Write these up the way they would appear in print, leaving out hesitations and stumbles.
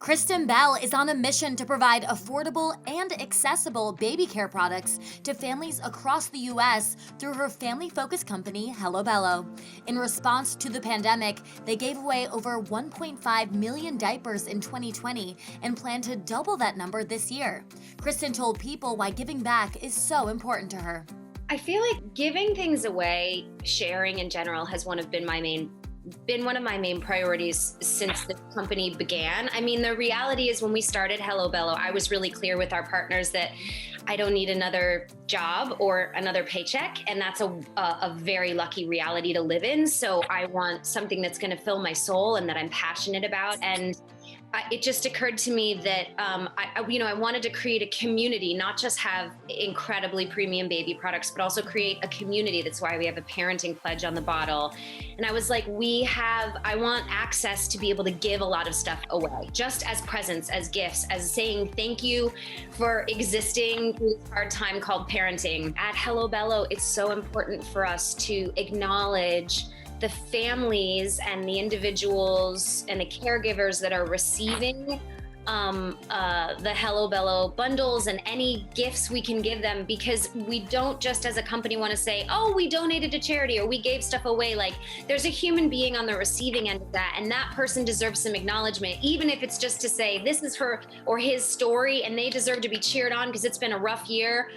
Kristen Bell is on a mission to provide affordable and accessible baby care products to families across the U.S. through her family focused company, Hello Bello. In response to the pandemic, they gave away over 1.5 million diapers in 2020 and plan to double that number this year. Kristen told People why giving back is so important to her. I feel like giving things away, sharing in general, has been one of my main priorities since the company began. I mean, the reality is when we started Hello Bello, I was really clear with our partners that I don't need another job or another paycheck. And that's a very lucky reality to live in. So I want something that's going to fill my soul and that I'm passionate about. And it just occurred to me that I wanted to create a community, not just have incredibly premium baby products, but also create a community. That's why we have a parenting pledge on the bottle. And I was like, I want access to be able to give a lot of stuff away, just as presents, as gifts, as saying thank you for existing through this hard time called parenting. At Hello Bello, it's so important for us to acknowledge the families and the individuals and the caregivers that are receiving the Hello Bello bundles and any gifts we can give them, because we don't just as a company want to say, oh, we donated to charity or we gave stuff away. Like, there's a human being on the receiving end of that, and that person deserves some acknowledgement, even if it's just to say this is her or his story and they deserve to be cheered on because it's been a rough year.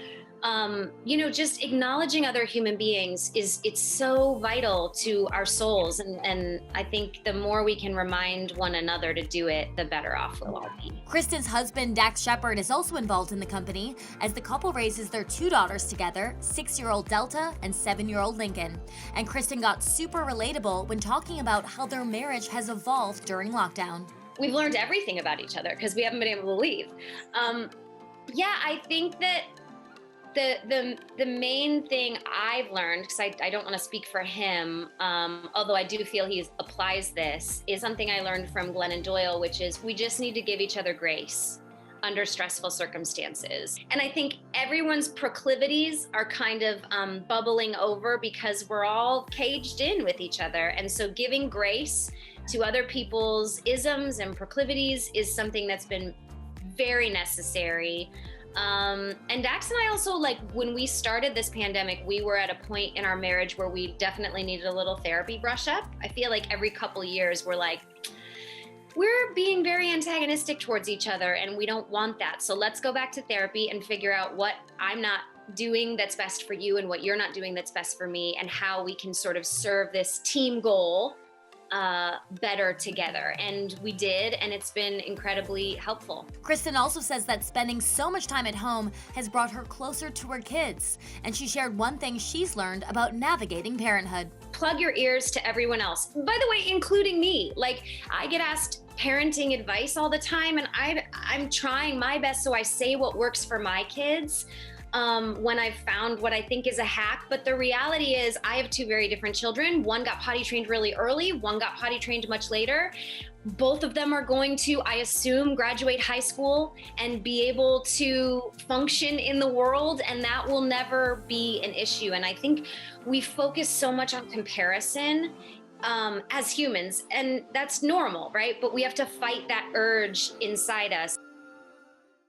Just acknowledging other human beings it's so vital to our souls. And I think the more we can remind one another to do it, the better off we'll all be. Kristen's husband, Dax Shepard, is also involved in the company as the couple raises their two daughters together, 6-year-old Delta and 7-year-old Lincoln. And Kristen got super relatable when talking about how their marriage has evolved during lockdown. We've learned everything about each other because we haven't been able to leave. I think that the main thing I've learned, because I don't want to speak for him, although I do feel he applies this, is something I learned from Glennon Doyle, which is we just need to give each other grace under stressful circumstances. And I think everyone's proclivities are kind of bubbling over because we're all caged in with each other. And so giving grace to other people's isms and proclivities is something that's been very necessary. And Dax and I also, like, when we started this pandemic, we were at a point in our marriage where we definitely needed a little therapy brush up. I feel like every couple years we're being very antagonistic towards each other and we don't want that. So let's go back to therapy and figure out what I'm not doing that's best for you and what you're not doing that's best for me, and how we can sort of serve this team goal better together. And we did, and it's been incredibly helpful. Kristen also says that spending so much time at home has brought her closer to her kids, and she shared one thing she's learned about navigating parenthood. Plug your ears to everyone else. By the way, including me. Like, I get asked parenting advice all the time, and I'm trying my best so I say what works for my kids. When I've found what I think is a hack. But the reality is I have two very different children. One got potty trained really early, one got potty trained much later. Both of them are going to, I assume, graduate high school and be able to function in the world, and that will never be an issue. And I think we focus so much on comparison as humans, and that's normal, right? But we have to fight that urge inside us.